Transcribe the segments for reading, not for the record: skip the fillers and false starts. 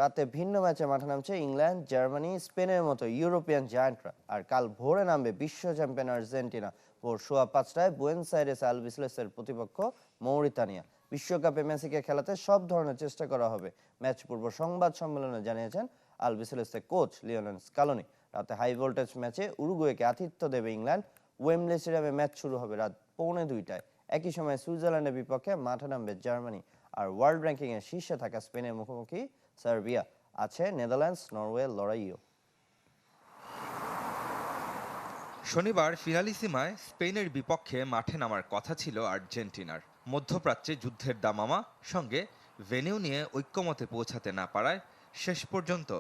রাতে ভিন্ন ম্যাচে মাঠে নামছে ইংল্যান্ড, জার্মানি, স্পেনের মতো ইউরোপিয়ান জায়ান্টরা। আর কাল ভোরে নামবে বিশ্ব চ্যাম্পিয়ন আর্জেন্টিনা। ভোর 5:15টায় বুয়েনোস আইরেস আলবিসেলেসের প্রতিপক্ষ মৌরিতানিয়া। বিশ্বকাপে মেসিকে খেলাতে সব ধরনের চেষ্টা করা হবে। ম্যাচ পূর্ব সংবাদ সম্মেলনে জানিয়েছেন আলবিসেলেসের কোচ লিওনেল স্কালোনি। রাতে হাই ভোল্টেজ ম্যাচে উরুগুয়েকে আতিথ্য দেবে ইংল্যান্ড। ওয়েমব্লে স্টেডিয়ামে ম্যাচ শুরু হবে রাত 2:45টায়। একই সময় সুইজারল্যান্ডের বিপক্ষে মাঠে নামবে জার্মানি। আর ওয়ার্ল্ড র্যাঙ্কিংয়ে শীর্ষে থাকা স্পেনের মুখোমুখি সার্বিয়া। আছে নেদারল্যান্ডস নরওয়ে লড়াইও। শনিবার ফিনালিসিমায় স্পেনের বিপক্ষে মাঠে নামার কথা ছিল আর্জেন্টিনার। মধ্যপ্রাচ্যে যুদ্ধের দামামা সঙ্গে ভেনিউ নিয়ে ঐক্যমতে পৌঁছাতে না পারায় শেষ পর্যন্ত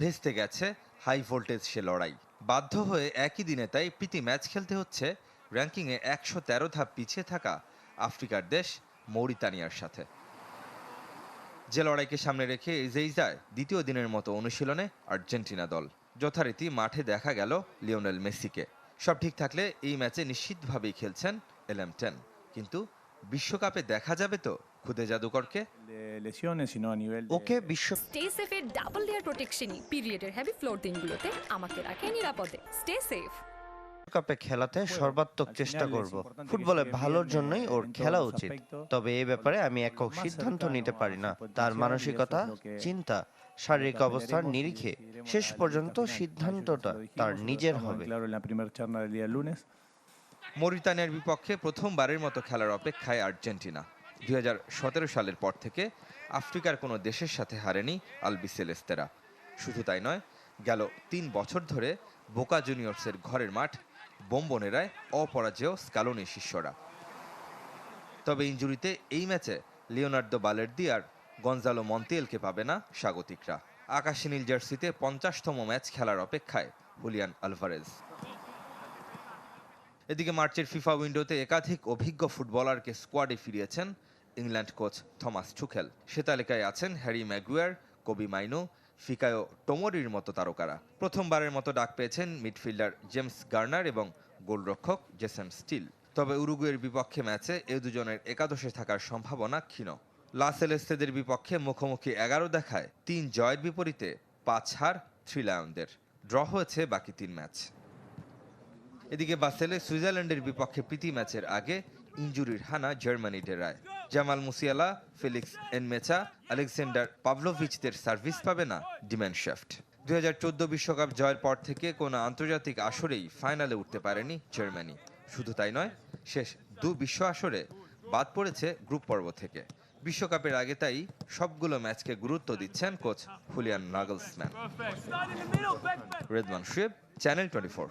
ভেস্তে গেছে হাই ভোল্টেজ সে লড়াই। বাধ্য হয়ে একই দিনে তাই প্রীতি ম্যাচ খেলতে হচ্ছে র্যাঙ্কিংয়ে 113 ধাপ পিছিয়ে থাকা আফ্রিকার দেশ মৌরিতানিয়ার সাথে। যে লড়াইকে সামনে রেখে এজেই যায় দ্বিতীয় দিনের মতো অনুশীলনে আর্জেন্টিনা দল। যথারীতি মাঠে দেখা গেল লিওনেল মেসিকে। সব ঠিক থাকলে এই ম্যাচে নিশ্চিতভাবেই খেলছেন LM10, কিন্তু বিশ্বকাপে দেখা যাবে তো খুদে জাদুকরকে? ওকে বিশ্ব স্টে সেফের ডাবল লেয়ার প্রোটেকশনই পিরিয়ডের হেভি ফ্লোর দিনগুলোতে আমাকে রাখে নিরাপদে। Stay safe. কাপে খেলাতে সর্বাত্মক চেষ্টা করব। ফুটবলে ভালোর জন্যই ওর খেলা উচিত, তবে এই ব্যাপারে আমি একক সিদ্ধান্ত নিতে পারি না। তার মানসিকতা, চিন্তা, শারীরিক অবস্থার নিরিখে শেষ পর্যন্ত সিদ্ধান্তটা তার নিজের হবে। মরিতানিয়ার বিপক্ষে প্রথমবারের মতো খেলার অপেক্ষায় আর্জেন্টিনা। 2017 সালের পর থেকে আফ্রিকার কোনো দেশের সাথে হারেনি আলবিসেলেস্তেরা। শুধু তাই নয়, গেল 3 বছর ধরে বোকা জুনিয়র্সের ঘরের মাঠ বোম্বনেরায় অপরাজেয় স্কালোনি শিষ্যরা। তবে ইনজুরিতে এই ম্যাচে লিওনার্দো বালের্দি আর গঞ্জালো মন্তিয়েলকে পাবে না স্বাগতিকরা। আকাশী নীল জার্সিতে 50তম ম্যাচ খেলার অপেক্ষায় হুলিয়ান আলভারেজ। এদিকে মার্চের ফিফা উইন্ডোতে একাধিক অভিজ্ঞ ফুটবলারকে স্কোয়াডে ফিরিয়েছেন ইংল্যান্ড কোচ থমাস টুখেল। সে তালিকায় আছেন হ্যারি ম্যাগুয়ার, কোবি মাইনো, ফিকায়ো টোমোরির মতো তারকারা। প্রথমবারের মতো ডাক পেয়েছেন মিডফিল্ডার জেমস গার্নার এবং গোলরক্ষক জেসন স্টিল। তবে উরুগুয়ের বিপক্ষে ম্যাচে এ দুজনের একাদশে থাকার সম্ভাবনা ক্ষীণ। লা সেলেস্তেদের বিপক্ষে মুখোমুখি 11 দেখায় 3 জয়ের বিপরীতে 5 হার 3 লায়নদের। ড্র হয়েছে বাকি 3 ম্যাচ। এদিকে বাসেলে সুইজারল্যান্ডের বিপক্ষে প্রীতি ম্যাচের আগে ইনজুরির হানা জার্মানি ডেরায়। Jamal Musiala, Felix Nmecha, Alexander পাভলোভিচদের সার্ভিস পাবে না ডিমেনশেফট। 2014 বিশ্বকাপ জয়ের পর থেকে কোনো আন্তর্জাতিক আসরেই ফাইনালে উঠতে পারেনি জার্মানি। শুধু তাই নয়, শেষ 2 বিশ্ব আসরে বাদ পড়েছে গ্রুপ পর্ব থেকে। বিশ্বকাপের আগে তাই সবগুলো ম্যাচকে গুরুত্ব দিচ্ছেন coach Julian Nagelsmann. Redwan Shuaib, channel 24।